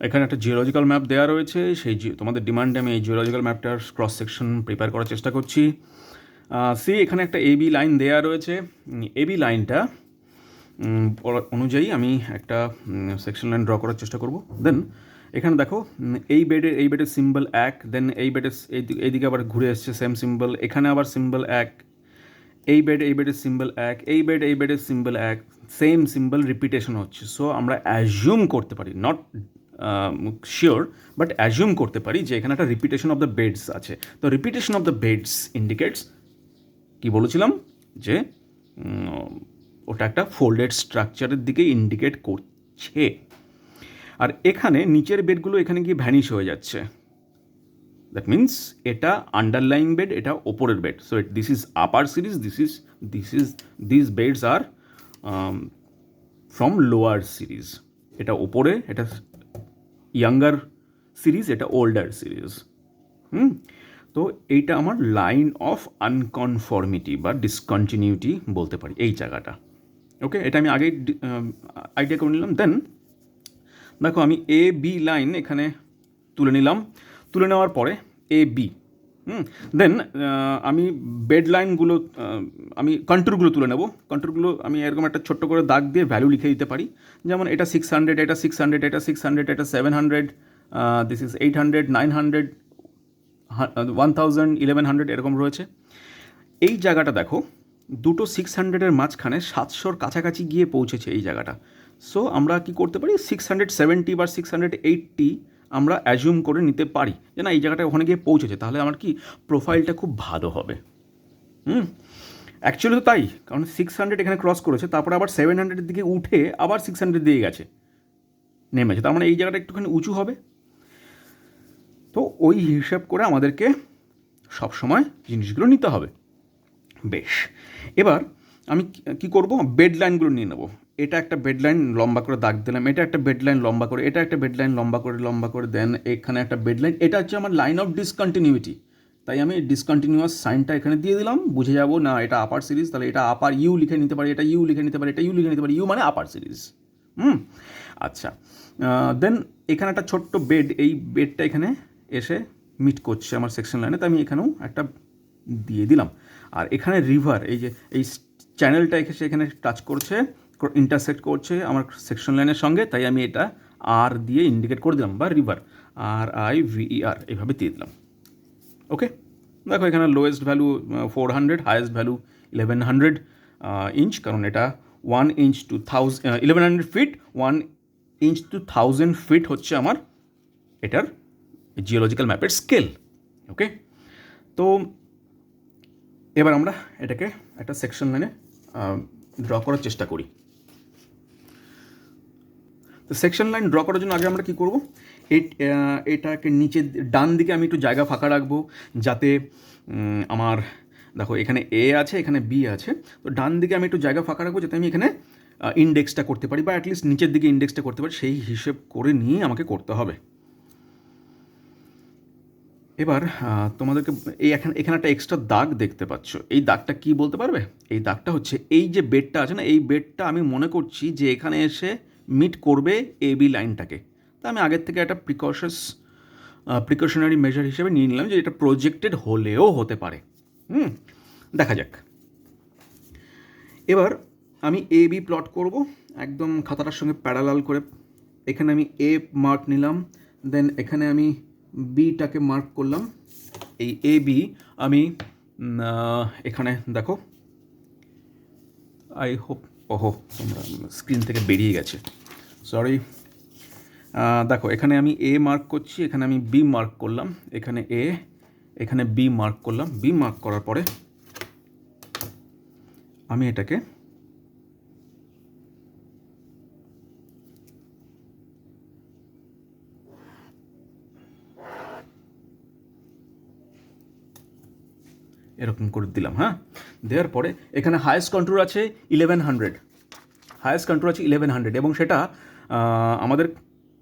এখানে একটা geological map দেওয়া রয়েছে, সেই তোমাদের ডিমান্ডে আমি এই জিওলজিক্যাল ম্যাপটার ক্রস সেকশন প্রিপেয়ার করার চেষ্টা করছি। সি এখানে একটা এবি লাইন দেওয়া রয়েছে, এবি লাইনটা অনুযায়ী আমি একটা সেকশন লাইন ড্র করার চেষ্টা করব। দেন এখানে দেখো এই বেডের সিম্বল এক, দেন এই বেডের এইদিকে আবার ঘুরে এসছে সেম সিম্বল, এখানে আবার সিম্বল এক, এই বেডের সিম্বল এক, এই বেডের সিম্বল এক, সেম সিম্বল রিপিটেশন হচ্ছে। সো আমরা অ্যাজিউম করতে পারি, নট শিওর, বাট অ্যাজিউম করতে পারি যে এখানে একটা রিপিটেশন অফ দ্য বেডস আছে। তো repetition of the beds indicates, কি বলেছিলাম, যে ওটা একটা ফোল্ডেড স্ট্রাকচারের দিকে ইন্ডিকেট করছে। আর এখানে নিচের বেডগুলো এখানে গিয়ে ভ্যানিশ হয়ে যাচ্ছে, দ্যাট মিন্স এটা আন্ডারলাইং বেড, এটা ওপরের bed. So this is upper series, this beds are from lower series. এটা ওপরে, এটা ইয়াঙ্গার সিরিজ, এটা ওল্ডার সিরিজ। তো এইটা আমার লাইন অফ আনকনফর্মিটি বা ডিসকন্টিনিউটি বলতে পারি এই জায়গাটা। ওকে, এটা আমি আগেই আইডিয়া করে নিলাম। দেন দেখো আমি এ বি লাইন এখানে তুলে নিলাম, তুলে নেওয়ার পরে এ বি, দেন আমি বেড লাইনগুলো, আমি কন্ট্রোলগুলো তুলে নেব। কন্ট্রোলগুলো আমি এরকম একটা ছোট্ট করে দাগ দিয়ে ভ্যালু লিখে দিতে পারি, যেমন এটা 600, এটা 600, এটা 600, এটা 700, দিস ইজ 800, 900, 1000, 1100 এরকম রয়েছে। এই জায়গাটা দেখো, দুটো 600-এর মাঝখানে 700-র কাছাকাছি গিয়ে পৌঁছেছে এই জায়গাটা। সো আমরা কি করতে পারি, 670 বা 680 আমরা অ্যাজিউম করে নিতে পারি যে না এই জায়গাটা ওখানে গিয়ে পৌঁছেছে, তাহলে আমার কি প্রোফাইলটা খুব ভালো হবে। অ্যাকচুয়ালি তো তাই, কারণ 600 এখানে ক্রস করেছে, তারপরে আবার 700-এর দিকে উঠে আবার 600 দিয়ে গেছে, নেমেছে, তার মানে এই জায়গাটা একটুখানি উঁচু হবে। তো ওই হিসাব করে আমাদেরকে সবসময় জিনিসগুলো নিতে হবে। বেশ, এবার আমি কি করব, বেড লাইনগুলো নিয়ে নেব। এটা একটা বেড লাইন লম্বা করে দাগ দিলাম, এটা একটা বেড লাইন লম্বা করে, এটা একটা বেড লাইন লম্বা করে দেন এখানে একটা বেড লাইন, এটা হচ্ছে আমার লাইন অফ ডিসকন্টিনিউটি। তাই আমি ডিসকন্টিনিউয়াস সাইনটা এখানে দিয়ে দিলাম, বুঝে যাব না এটা আপার সিরিজ, তাহলে এটা আপার ইউ লিখে নিতে পারি, এটা ইউ লিখে নিতে পারি, এটা ইউ লিখে নিতে পারি, ইউ মানে আপার সিরিজ। আচ্ছা, দেন এখানে একটা ছোট্ট বেড, এই বেডটা এখানে এসে মিট করছে আমার সেকশন লাইনে, তো আমি এখানেও একটা দিয়ে দিলাম। আর এখানে রিভার, এই যে এই চ্যানেলটা এসে এখানে টাচ করছে, ইন্টারসেক্ট করছে আমার সেকশন লাইনের সঙ্গে, তাই আমি এটা আর দিয়ে ইন্ডিকেট করে দিলাম, বা রিভার, RIVER এইভাবে দিয়ে দিলাম। ওকে, দেখো এখানে lowest value 400, highest value 1100 inch, কারণ এটা 1 inch to 1100 feet, 1 inch to 1000 feet হচ্ছে আমার এটার জিওলজিক্যাল ম্যাপের স্কেল। ওকে, তো এবার আমরা এটাকে একটা সেকশন লাইনে ড্র করার চেষ্টা করি। তো সেকশন লাইন ড্র করার জন্য আগে আমরা কী করবো, এটাকে নিচে ডান দিকে আমি একটু জায়গা ফাঁকা রাখবো, যাতে আমার দেখো এখানে এ আছে, এখানে বি আছে, তো ডান দিকে আমি একটু জায়গা ফাঁকা রাখবো যাতে আমি এখানে ইন্ডেক্সটা করতে পারি, বা অ্যাটলিস্ট নিচের দিকে ইন্ডেক্সটা করতে পারি, সেই হিসেব করে নিয়ে আমাকে করতে হবে। এবার তোমাদেরকে এখানে একটা এক্সট্রা দাগ দেখতে পাচ্ছ, এই দাগটা কি বলতে পারবে? এই দাগটা হচ্ছে এই যে বেডটা আছে না, এই বেডটা আমি মনে করছি যে এখানে এসে মিট করবে এবি লাইনটাকে। তা আমি আগের থেকে একটা প্রিকশনারি মেজার হিসেবে নিয়ে নিলাম যে এটা প্রজেক্টেড হলেও হতে পারে। দেখা যাক। এবার আমি এবি প্লট করব একদম খাতাটার সঙ্গে প্যারালাল করে। এখানে আমি এ মার্ক নিলাম, দেন এখানে আমি বিটাকে মার্ক করলাম। এই এ বি আমি এখানে দেখো, আই হোপ, ওহো তোমরা স্ক্রিন থেকে বেরিয়ে গেছে, সরি। দেখো এখানে আমি এ মার্ক করছি, এখানে আমি বি মার্ক করলাম, এখানে এ, এখানে বি মার্ক করলাম। বি মার্ক করার পরে আমি এটাকে এরকম করে দিলাম। হ্যাঁ, দেওয়ার পরে এখানে হায়েস্ট কন্ট্রোল আছে 1100, হায়েস্ট কন্ট্রোল আছে 1100, এবং সেটা আমাদের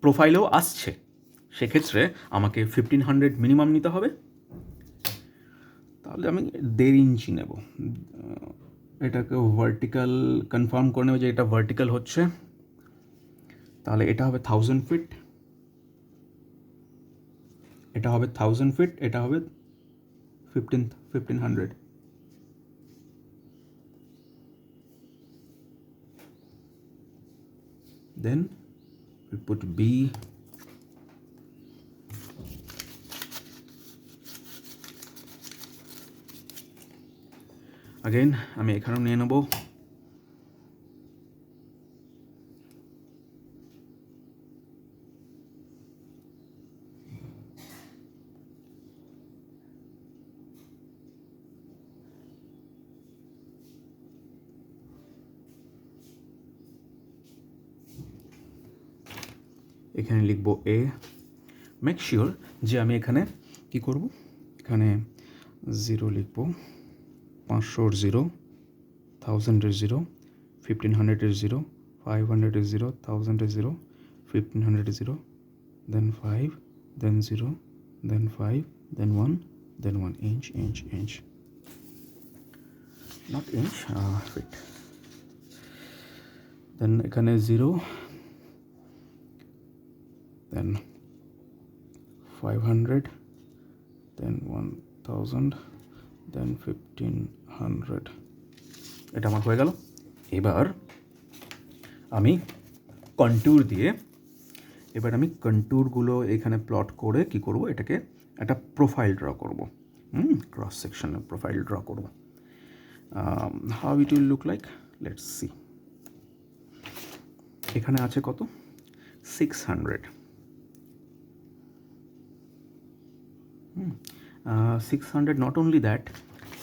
প্রোফাইলেও আসছে। সেক্ষেত্রে আমাকে 1500 মিনিমাম নিতে হবে। তাহলে আমি 1.5 ইঞ্চি নেব, এটাকে ভার্টিক্যাল কনফার্ম করে নেব যে এটা ভার্টিক্যাল হচ্ছে, তাহলে এটা হবে 1000 ফিট। এটা হবে 1000 ফিট, এটা হবে 1500। Then we put B. Again আমি এখানেও নিয়ে নেব এখানে লিখব A। মেক শিওর যে আমি এখানে কি করব, এখানে 0 লিখব, 500 0, 1000 0, 1500 0, 500 0, 1000 0, 1500 0, then 5, then 0, then 5, then 1, then 1 inch, not inch, feet। then এখানে 0, then 500, then 1000, then 1500। এটা আমার হয়ে গেল। এবার আমি কন্ট্যুর দিয়ে কন্ট্যুরগুলো এখানে প্লট করে কি করব, এটাকে একটা প্রোফাইল ড্র করব, ক্রস সেকশনের প্রোফাইল ড্র করব। How it will look like, let's see. এখানে আছে কত, 600। 600, নট অনলি দ্যাট,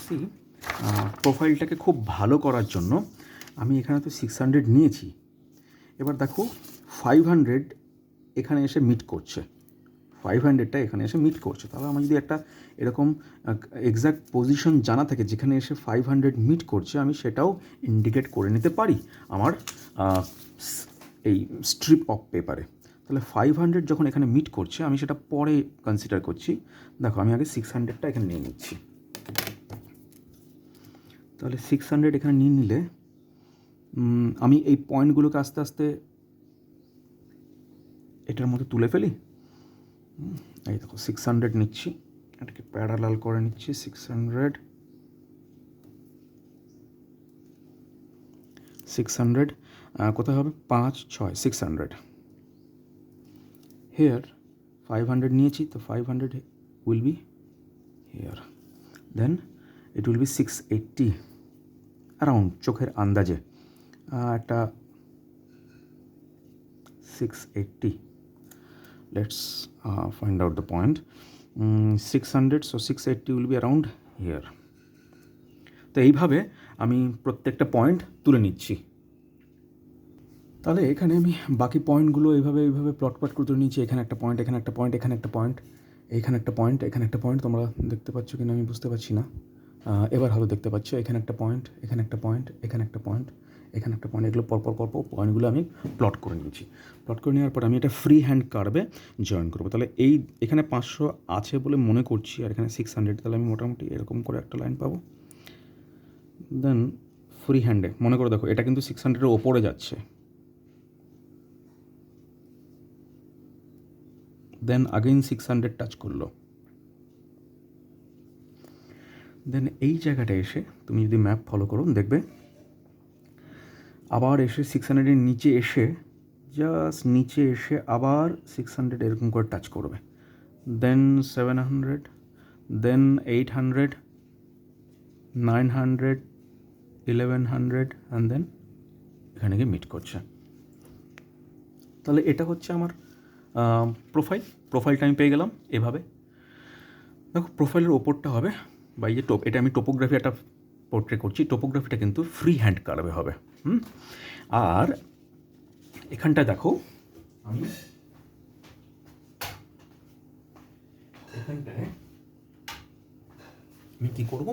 সি প্রোফাইলটাকে খুব ভালো করার জন্য আমি এখানে তো 600 নিয়েছি। এবার দেখো 500 এখানে এসে মিট করছে, 500টা এখানে এসে মিট করছে। তাহলে আমার যদি একটা এরকম এক্স্যাক্ট পজিশন জানা থাকে যেখানে এসে 500 মিট করছে, আমি সেটাও ইন্ডিকেট করে নিতে পারি আমার এই স্ট্রিপ অফ পেপারে। তাহলে 500 যখন এখানে মিট করছে আমি সেটা পরে কনসিডার করছি। দেখো আমি আগে 600টা এখানে নিয়ে নিচ্ছি। তাহলে 600 এখানে নিয়ে নিলে আমি এই পয়েন্টগুলোকে আস্তে আস্তে এটার মধ্যে তুলে ফেলি। এই দেখো 600 নিচ্ছি, এটাকে প্যারালাল করে নিচ্ছি। 600 কোথায় হবে, 5 6 600। হেয়ার 500 নিয়েছি, তো 500 will be here, then it will be 680 around, চোখের আন্দাজে একটা 680। Let's find out the point. 600, so 680 will be around here. তো এইভাবে আমি প্রত্যেকটা পয়েন্ট তুলে নিচ্ছি। তাহলে এখানে আমি বাকি পয়েন্টগুলো এইভাবে প্লট করে তুলে নিচ্ছি। এখানে একটা পয়েন্ট, এখানে একটা পয়েন্ট, এখানে একটা পয়েন্ট, এখানে একটা পয়েন্ট, এখানে একটা পয়েন্ট। তোমরা দেখতে পাচ্ছ কিনা আমি বুঝতে পারছি না। এবার হয়তো দেখতে পাচ্ছ, এখানে একটা পয়েন্ট, এখানে একটা পয়েন্ট, এখানে একটা পয়েন্ট, এখানে একটা পয়েন্ট। এগুলো পরপর পয়েন্টগুলো আমি প্লট করে নিয়েছি। প্লট করে নেওয়ার পর আমি এটা ফ্রি হ্যান্ড কার্ভে জয়েন করবো। তাহলে এখানে 500 আছে বলে মনে করছি, আর এখানে 600, তাহলে আমি মোটামুটি এরকম করে একটা লাইন পাবো। দেন ফ্রি হ্যান্ডে মনে করে দেখো, এটা কিন্তু 600-এর ওপরে যাচ্ছে। দেন আগেইন 600 টাচ করলো। দেন এই জায়গাটা এসে তুমি যদি ম্যাপ ফলো করো দেখবে আবার এসে 600-এর নিচে এসে, জাস্ট নিচে এসে আবার 600 এরকম করে টাচ করবে। দেন 700, দেন 800, 900, 1100, অ্যান্ড দেন এখানে গিয়ে মিট করছে। তাহলে এটা হচ্ছে আমার প্রোফাইলটা আমি পেয়ে গেলাম এভাবে। দেখো প্রোফাইলের ওপরটা হবে বা এই যে এটা আমি টোপোগ্রাফি একটা পোর্ট্রে করছি, টোপোগ্রাফিটা কিন্তু ফ্রি হ্যান্ড কার্ভে হবে। আর এখানটা দেখো আমি এখানটায় আমি কী করব,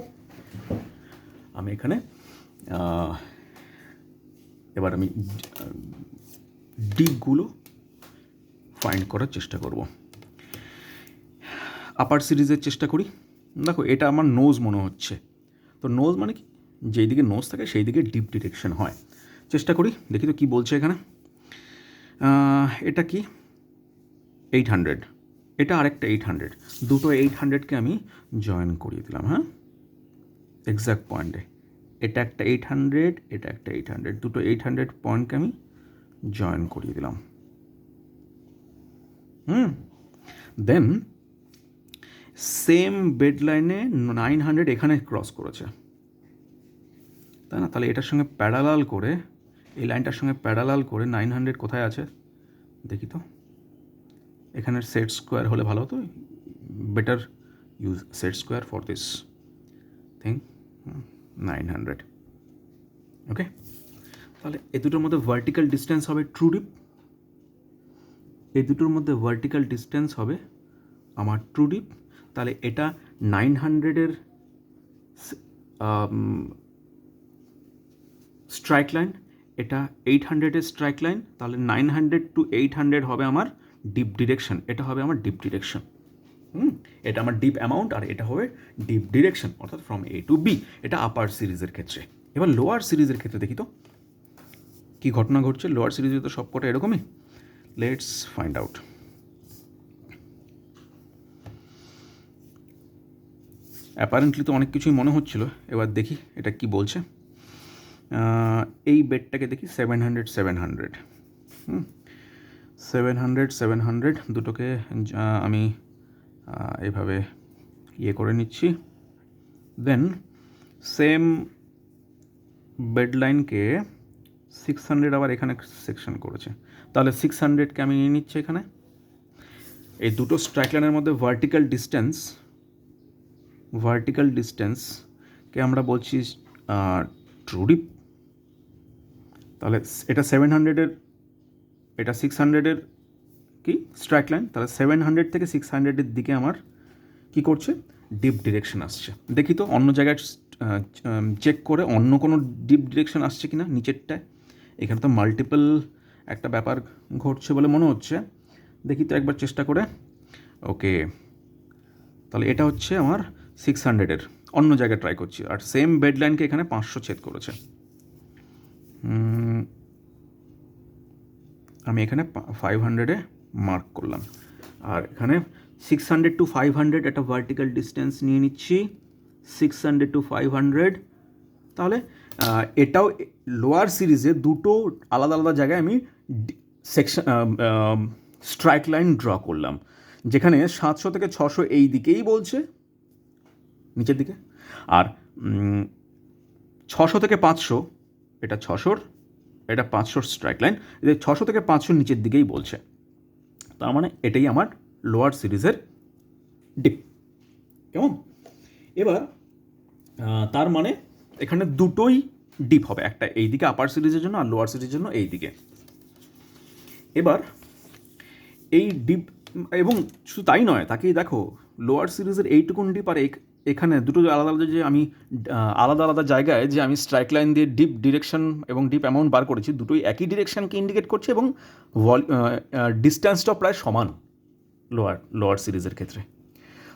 আমি এখানে এবার আমি ডিপগুলো ফাইন্ড করার চেষ্টা করব। আপার সিরিজের চেষ্টা করি। দেখো এটা আমার নোজ মনে হচ্ছে, তো নোজ মানে কি, যেই দিকে নোজ থাকে সেই দিকে ডিপ ডিরেকশন হয়। চেষ্টা করি, দেখি তো কী বলছে এখানে। এটা কি 800, এটা আরেকটা 800, দুটো 800কে আমি জয়েন করিয়ে দিলাম, হ্যাঁ, এক্স্যাক্ট পয়েন্টে। এটা একটা 800, এটা একটা 800, দুটো 800 পয়েন্টকে আমি জয়েন করিয়ে দিলাম। দেন সেম বেড লাইনে 900 এখানে ক্রস করেছে, তাই না? তাহলে এটার সঙ্গে প্যারালাল করে, এই লাইনটার সঙ্গে প্যারালাল করে 900 কোথায় আছে দেখি তো। এখানের সেট স্কোয়ার হলে ভালো হতো, better use set square for this thing. 900, ওকে। তাহলে এই দুটোর মধ্যে ভার্টিক্যাল ডিস্টেন্স হবে ট্রু ডিপ, এই দুটোর মধ্যে ভার্টিক্যাল ডিস্টেন্স হবে আমার ট্রু ডিপ। তাহলে এটা 900-এর স্ট্রাইক লাইন, এটা 800-এর স্ট্রাইক লাইন। তাহলে 900 to 800 হবে আমার ডিপ ডিরেকশন, এটা হবে আমার ডিপ ডিরেকশন। এটা আমার ডিপ অ্যামাউন্ট, আর এটা হবে ডিপ ডিরেকশন, অর্থাৎ ফ্রম এ টু বি। এটা আপার সিরিজের ক্ষেত্রে। এবার লোয়ার সিরিজের ক্ষেত্রে দেখি তো কী ঘটনা ঘটছে। লোয়ার সিরিজে তো সবকটা এরকমই। Let's find out. অ্যাপারেন্টলি তো অনেক কিছুই মনে হচ্ছিল, এবার দেখি এটা কি বলছে। এই বেডটাকে দেখি 700 700, 700 700 দুটোকে আমি এভাবে ইয়ে করে নিচ্ছি। দেন সেম বেড লাইনকে 600 আবার এখানে সেকশন করেছে, তাহলে 600কে আমি নিয়ে নিচ্ছি এখানে। এই দুটো স্ট্রাইক লাইনের মধ্যে ভার্টিক্যাল ডিস্টেন্সকে আমরা বলছি ট্রু ডিপ। তাহলে এটা 700-এর, এটা 600-এর কি স্ট্রাইক লাইন। তাহলে 700 থেকে 600-এর দিকে আমার কি করছে, ডিপ ডিরেকশন আসছে। দেখি তো অন্য জায়গায় চেক করে অন্য কোনো ডিপ ডিরেকশন আসছে কি না নিচেরটায়। এখানে তো মাল্টিপল একটা ব্যাপার ঘটছে বলে মনে হচ্ছে, দেখি তো একবার চেষ্টা করে। ওকে, তাহলে এটা হচ্ছে আমার 600-এর, অন্য জায়গায় ট্রাই করছি। আর সেম বেড লাইনকে এখানে 500 ছেদ করেছে। আমি এখানে 500-এ মার্ক করলাম, আর এখানে 600 to 500 একটা ভার্টিক্যাল ডিস্টেন্স নিয়ে নিচ্ছি, 600 to 500। তাহলে এটাও লোয়ার সিরিজে দুটো আলাদা আলাদা জায়গায় আমি সেকশন স্ট্রাইক লাইন ড্র করলাম, যেখানে 700 থেকে 600 এই দিকেই বলছে নিচের দিকে, আর 600 থেকে 500 এটা 600-র, এটা 500-র স্ট্রাইক লাইন, 600 থেকে 500 নিচের দিকেই বলছে। তার মানে এটাই আমার লোয়ার সিরিজের ডিপ, কেমন? এবার তার মানে এখানে দুটোই ডিপ হবে, একটা এই দিকে আপার সিরিজের জন্য আর লোয়ার সিরিজের জন্য এই দিকে। এবার এই ডিপ, এবং শুধু তাই নয়, তাকেই দেখো লোয়ার সিরিজের এইটুকুন ডিপ আর এখানে দুটো আলাদা আলাদা যে আমি আলাদা আলাদা জায়গায় যে আমি স্ট্রাইক লাইন দিয়ে ডিপ ডিরেকশন এবং ডিপ অ্যামাউন্ট বার করেছি, দুটোই একই ডিরেকশনকে ইন্ডিকেট করছে এবং ডিস্ট্যান্সটাও প্রায় সমান লোয়ার সিরিজের ক্ষেত্রে।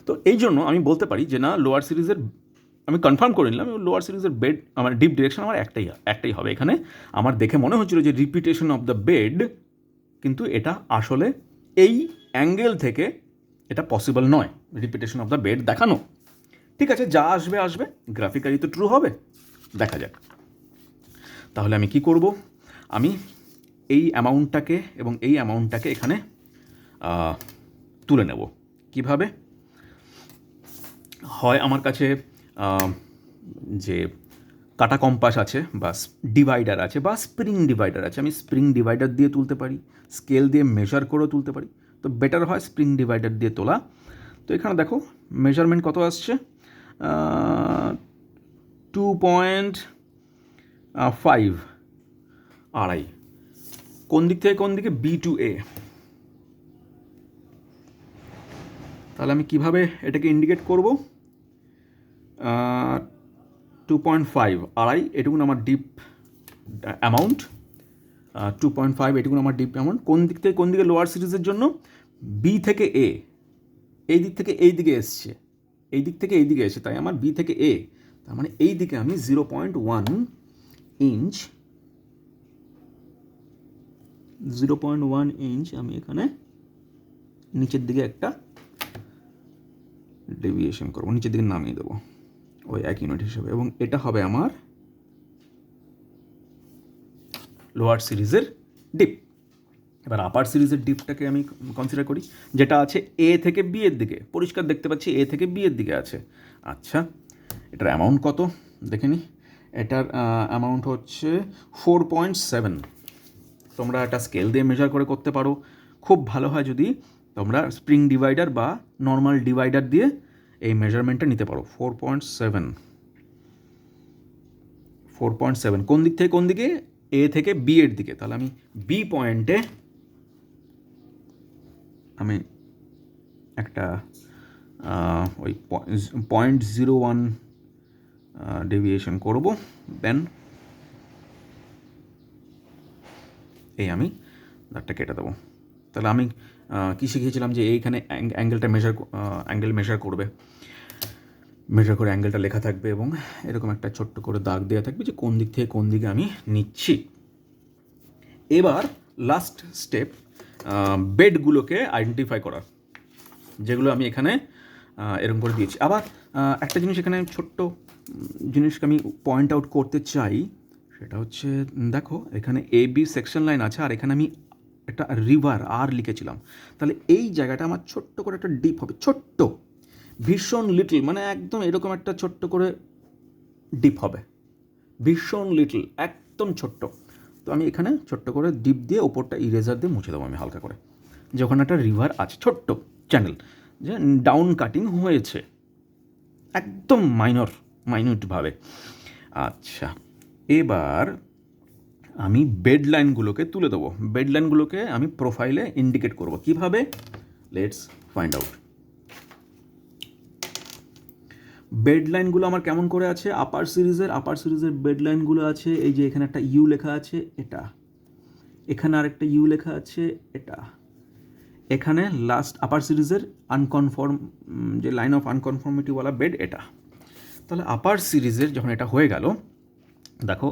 তো এই জন্য আমি বলতে পারি যে না, লোয়ার সিরিজের আমি কনফার্ম করে নিলাম লোয়ার সিরিজের বেড আমার ডিপ ডিরেকশন আমার একটাই হবে। এখানে আমার দেখে মনে হচ্ছিল যে রিপিটেশন অফ দ্য বেড, কিন্তু এটা আসলে এই অ্যাঙ্গেল থেকে এটা পসিবল নয় রিপিটেশন অফ দ্য বেড দেখানো। ঠিক আছে, যা আসবে আসবে, গ্রাফিক্যালি তো ট্রু হবে, দেখা যাক। তাহলে আমি কি করব, আমি এই অ্যামাউন্টটাকে এবং এই অ্যামাউন্টটাকে এখানে তুলে নেব। কিভাবে? হয় আমার কাছে যে কাটা কম্পাস আছে বা ডিভাইডার আছে বা স্প্রিং ডিভাইডার আছে, আমি স্প্রিং ডিভাইডার দিয়ে তুলতে পারি, স্কেল দিয়ে মেজার করেও তুলতে পারি। তো বেটার হয় স্প্রিং ডিভাইডার দিয়ে তোলা। তো এখানে দেখো মেজারমেন্ট কত আসছে, 2.5, আড়াই। কোন দিক থেকে কোন দিকে? বি টু এ। তাহলে আমি কিভাবে এটাকে ইন্ডিকেট করব? 2.5, আড়াই, এটুকুন আমার ডিপ অ্যামাউন্ট। 2.5 এটুকুন আমার ডিপ অ্যামাউন্ট। কোন দিক থেকে কোন দিকে? লোয়ার সিরিজের জন্য বি থেকে এ, এই দিক থেকে এই দিকে এসছে, এই দিক থেকে এই দিকে এসে, তাই আমার বি থেকে এ, তার মানে এই দিকে আমি 0.1 ইঞ্চ, 0.1 ইঞ্চ আমি এখানে নিচের দিকে একটা ডেভিয়েশন করবো, নিচের দিকে নামিয়ে দেবো ওই এক ইউনিট হিসেবে, এবং এটা হবে আমার লোয়ার সিরিজের ডিপ। এবার আপার সিরিজের ডিপটাকে আমি কনসিডার করি, যেটা আছে এ থেকে বি এর দিকে, পরিষ্কার দেখতে পাচ্ছি এ থেকে বি এর দিকে আছে। আচ্ছা, এটার অ্যামাউন্ট কত দেখে নিই। এটার অ্যামাউন্ট হচ্ছে 4.7। তোমরা একটা স্কেল দিয়ে মেজার করে করতে পারো, খুব ভালো হয় যদি তোমরা স্প্রিং ডিভাইডার বা নর্মাল ডিভাইডার দিয়ে এই মেজারমেন্টটা নিতে পারো। 4.7 কোন দিক থেকে কোন দিকে, এ থেকে বি এর দিকে। তাহলে আমি বি পয়েন্টে আমি একটা ওই 0.01 ডেভিয়েশন করব, দেন এই আমি দাগটা কেটে দেবো। তাহলে আমি কী শিখিয়েছিলাম যে এইখানে অ্যাঙ্গেলটা অ্যাঙ্গেল মেজার করবে, মেজার করে অ্যাঙ্গেলটা লেখা থাকবে এবং এরকম একটা ছোট্ট করে দাগ দেওয়া থাকবে যে কোন দিক থেকে কোন দিকে আমি নিচ্ছি। এবার লাস্ট স্টেপ, বেডগুলোকে আইডেন্টিফাই করার, যেগুলো আমি এখানে এরকম করে দিয়েছি। আবার একটা জিনিস এখানে ছোট্ট জিনিসকে আমি পয়েন্ট আউট করতে চাই, সেটা হচ্ছে দেখো এখানে এ বি সেকশন লাইন আছে, আর এখানে আমি একটা রিভার আর লিখেছিলাম। তাহলে এই জায়গাটা আমার ছোট্ট করে একটা ডিপ হবে, ছোট্ট, ভীষণ লিটল, মানে একদম এরকম একটা ছোট্ট করে ডিপ হবে, ভীষণ লিটল, একদম ছোট্ট। তো আমি এখানে ছোট্ট করে ডিপ দিয়ে ওপরটা ইরেজার দিয়ে মুছে দেবো আমি হালকা করে, যে ওখানে একটা রিভার আছে, ছোট্ট চ্যানেল, যে ডাউন কাটিং হয়েছে একদম মাইনিউটভাবে। আচ্ছা, এবার আমি বেড লাইনগুলোকে তুলে দেবো, বেড লাইনগুলোকে আমি প্রোফাইলে ইন্ডিকেট করব কিভাবে, লেটস ফাইন্ড আউট। বেড লাইনগুলো আমার কেমন করে আছে, আপার সিরিজের বেড লাইনগুলো আছে এই যে এখানে একটা ইউ লেখা আছে, এটা এখানে আরেকটা ইউ লেখা আছে, এটা এখানে লাস্ট আপার সিরিজের আনকনফর্ম যে লাইন অফ আনকনফর্মিটিওয়ালা বেড এটা। তাহলে আপার সিরিজের যখন এটা হয়ে গেল, দেখো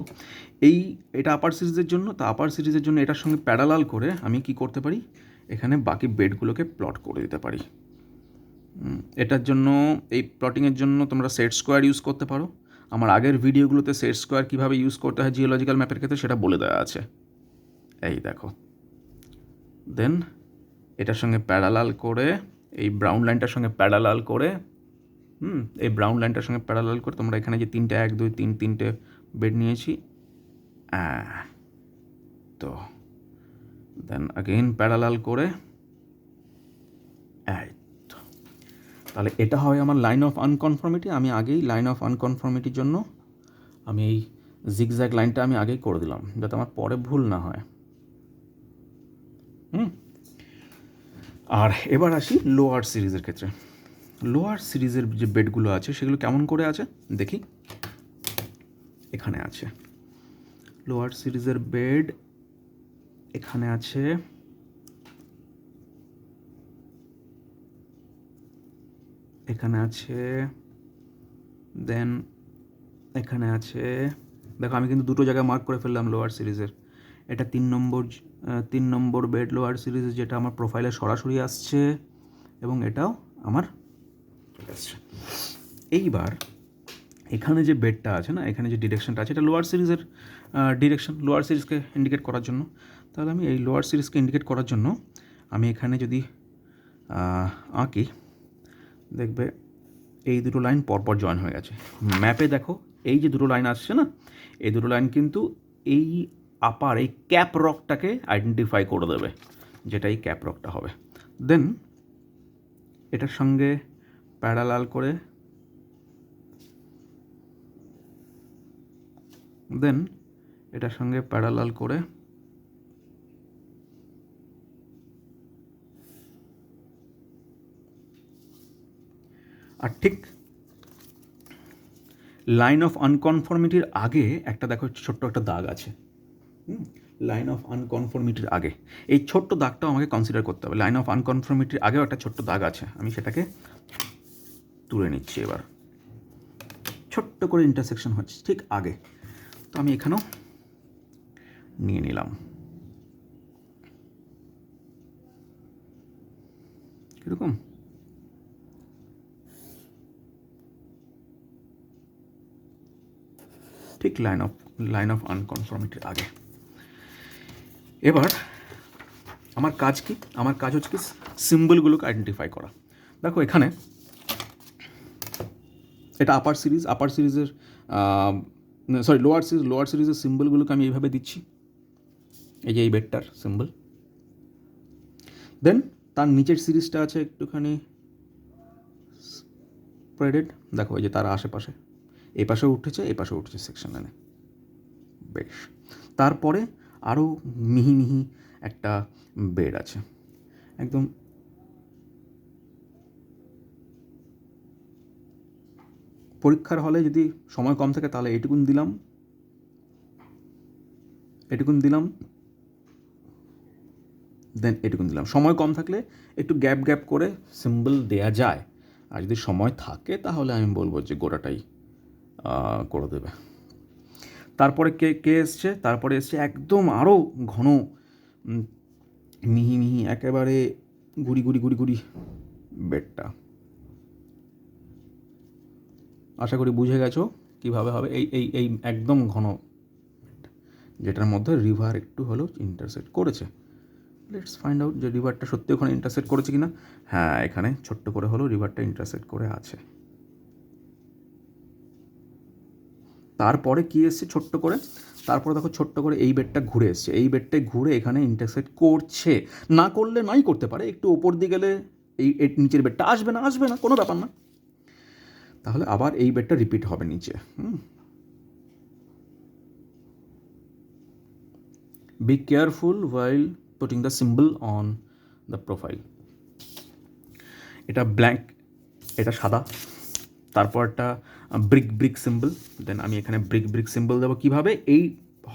এটা আপার সিরিজের জন্য, তা আপার সিরিজের জন্য এটার সঙ্গে প্যারালাল করে আমি কি করতে পারি, এখানে বাকি বেডগুলোকে প্লট করে দিতে পারি। এটার জন্য এই প্লটিংয়ের জন্য তোমরা সেট স্কোয়ার ইউজ করতে পারো। আমার আগের ভিডিওগুলোতে সেট স্কোয়ার কীভাবে ইউজ করতে হয় জিওলজিক্যাল ম্যাপের ক্ষেত্রে সেটা বলে দেওয়া আছে, এই দেখো। দেন এটার সঙ্গে প্যারালাল করে এই ব্রাউন লাইনটার সঙ্গে প্যারালাল করে এই ব্রাউন লাইনটার সঙ্গে প্যারালাল করে তোমরা এখানে যে 1 2 3 তিনটে বেড নিয়েছি, তো দেন আগেইন প্যারালাল করে, তাহলে এটা হয় আমার লাইন অফ আনকনফর্মিটি। আমি আগেই লাইন অফ আনকনফর্মিটির জন্য আমি এই জিগজ্যাগ লাইনটা আমি আগেই করে দিলাম, যাতে আমার পরে ভুল না হয়। আর এবার আসি লোয়ার সিরিজের ক্ষেত্রে। লোয়ার সিরিজের যে বেডগুলো আছে সেগুলো কেমন করে আছে দেখি। এখানে আছে লোয়ার সিরিজের বেড, এখানে আছে, এখানে আছে, দেন এখানে আছে। দেখো আমি কিন্তু দুটো জায়গায় মার্ক করে ফেললাম লোয়ার সিরিজের। এটা 3 নম্বর বেড লোয়ার সিরিজের, যেটা আমার প্রোফাইলে সরাসরি আসছে, এবং এটাও আমার আসছে। এইবার এখানে যে বেডটা আছে না, এখানে যে ডিরেকশনটা আছে, এটা লোয়ার সিরিজের ডিরেকশন, লোয়ার সিরিজকে ইন্ডিকেট করার জন্য। তাহলে আমি এই লোয়ার সিরিজকে ইন্ডিকেট করার জন্য আমি এখানে যদি আঁকি, দেখবে এই দুটো লাইন পরপর জয়েন হয়ে গেছে। ম্যাপে দেখো এই যে দুটো লাইন আসছে না, এই দুটো লাইন কিন্তু এই আপার এই ক্যাপ রকটাকে আইডেন্টিফাই করে দেবে, যেটা এই ক্যাপ রকটা হবে। দেন এটার সঙ্গে প্যারালাল করে, দেন এটার সঙ্গে প্যারালাল করে আর ঠিক লাইন অফ আনকনফর্মিটির আগে একটা দেখো ছোট্ট একটা দাগ আছে, লাইন অফ আনকনফর্মিটির আগে এই ছোট্ট দাগটাও আমাকে কনসিডার করতে হবে। লাইন অফ আনকনফর্মিটির আগেও একটা ছোট্ট দাগ আছে, আমি সেটাকে তুলে নিচ্ছি। এবার ছোট্ট করে ইন্টারসেকশন হচ্ছে ঠিক আগে, তো আমি এখানেও নিয়ে নিলাম। কীরকম ঠিক লাইন অফ আনকনফর্মিটির আগে। এবার আমার কাজ কি? আমার কাজ হচ্ছে কি সিম্বলগুলোকে আইডেন্টিফাই করা। দেখো এখানে এটা আপার সিরিজের লোয়ার সিরিজের সিম্বলগুলোকে আমি এইভাবে দিচ্ছি, এই যে এই বেডটার সিম্বল। দেন তার নিচের সিরিজটা আছে একটুখানি স্প্রেডেড, দেখো এই যে তার আশেপাশে এই পাশেও উঠেছে, এই পাশেও উঠেছে সেকশন লাইনে, বেশ। তারপরে আরও মিহি মিহি একটা বেড আছে, একদম পরীক্ষার হলে যদি সময় কম থাকে তাহলে এটুকুন দিলাম, দেন এটুকুন দিলাম। সময় কম থাকলে একটু গ্যাপ করে সিম্বল দেয়া যায়, আর যদি সময় থাকে তাহলে আমি বলবো যে গোটাটাই করে দেবে। তারপরে কে এসছে? তারপরে এসছে একদম আরও ঘন মিহি মিহি একেবারে গুড়ি বেডটা। আশা করি বুঝে গেছো কীভাবে হবে। এই একদম ঘন, যেটার মধ্যে রিভার একটু হলেও ইন্টারসেক্ট করেছে। লেটস ফাইন্ড আউট যে রিভারটা সত্যি ওখানে ইন্টারসেক্ট করেছে কিনা। হ্যাঁ, এখানে ছোট্ট করে হলেও রিভারটা ইন্টারসেক্ট করে আছে। তারপরে কি এসছে ছোট্ট করে? তারপরে দেখো ছোট্ট করে এই বেডটা ঘুরে এসছে, এই বেডটাই ঘুরে এখানে ইন্টারসেক্ট করছে। না করলে নাই করতে পারে, একটু ওপর দিয়ে গেলে এই নিচের বেডটা আসবে না, কোনো ব্যাপার না। তাহলে আবার এই বেডটা রিপিট হবে নিচে। Be careful while putting the symbol on the profile. এটা ব্ল্যাঙ্ক, এটা সাদা, তারপর একটা ব্রিক সিম্বল। দেন আমি এখানে ব্রিক সিম্বল দেবো কীভাবে? এই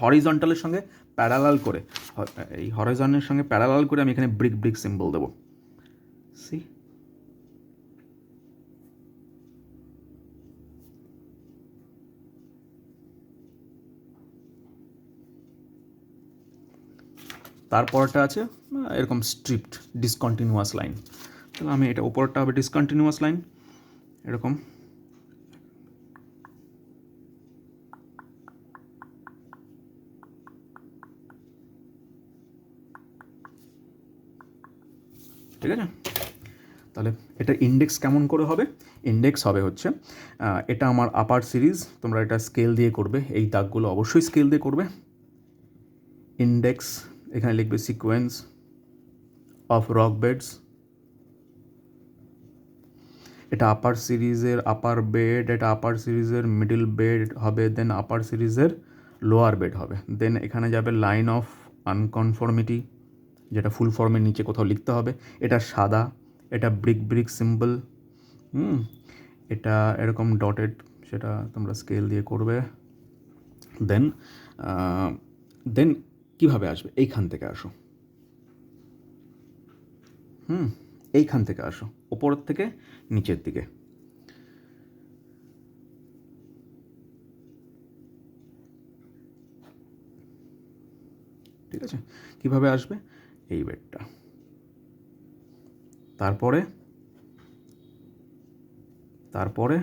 হরিজন্টালের সঙ্গে প্যারালাল করে, এই হরিজনের সঙ্গে প্যারালাল করে আমি এখানে ব্রিক সিম্বল দেবো। সি, তারপরটা আছে এরকম স্ট্রিপড ডিসকন্টিনিউয়াস লাইন। তাহলে আমি এটা উপরটা হবে ডিসকন্টিনিউয়াস লাইন এরকম। ঠিক আছে, তাহলে এটা ইন্ডেক্স কেমন করে হবে? ইন্ডেক্স হবে হচ্ছে এটা আমার আপার সিরিজ, তোমরা এটা স্কেল দিয়ে করবে, এই দাগগুলো অবশ্যই স্কেল দিয়ে করবে। ইন্ডেক্স এখানে লিখবে সিকোয়েন্স অফ রক বেডস, এটা আপার সিরিজের আপার বেড, এটা আপার সিরিজের মিডল বেড হবে, দেন আপার সিরিজের লোয়ার বেড হবে। দেন এখানে যাবে লাইন অফ আনকনফর্মিটি, যেটা ফুল ফর্মের নিচে কোথাও লিখতে হবে। এটা সাদা, এটা ব্রিক সিম্বল, এটা এরকম ডটেড, সেটা তোমরা স্কেল দিয়ে করবে। দেন কীভাবে আসবে? এইখান থেকে আসো, এইখান থেকে আসো, ওপরের থেকে নিচের দিকে। ঠিক আছে, কীভাবে আসবে? এই বেডটা, তারপরে তারপরে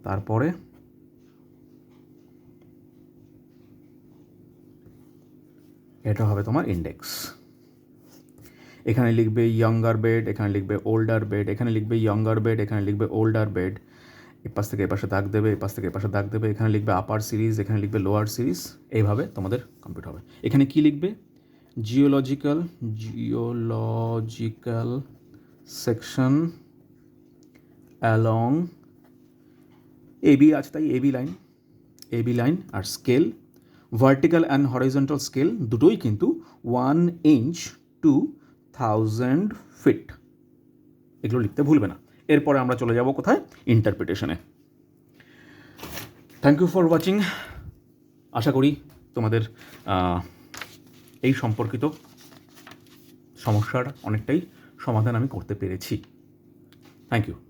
তারপরে এটা হবে তোমার ইন্ডেক্স। এখানে লিখবে ইয়ঙ্গার বেড, এখানে লিখবে ওল্ডার বেড, এখানে লিখবে ইয়ঙ্গার বেড, এখানে লিখবে ওল্ডার বেড। এপাশ থেকে এপাশে দাগ দেবে, এপাশ থেকে এপাশে দাগ দেবে। এখানে লিখবে আপার সিরিজ, এখানে লিখবে লোয়ার সিরিজ। এইভাবে তোমাদের কমপ্লিট হবে। এখানে কি লিখবে? জিওলজিক্যাল সেকশন অ্যালং এবি আছে, তাই এবি লাইন আর scale, vertical and horizontal scale দুটোই কিন্তু 1 ইঞ্চ টু 1000 ফিট। এগুলো লিখতে ভুলবে না। এরপরে আমরা চলে যাব কোথায়? ইন্টারপ্রিটেশনে। Thank you for watching. আশা করি তোমাদের এই সম্পর্কিত সমস্যার অনেকটাই সমাধান আমি করতে পেরেছি। Thank you.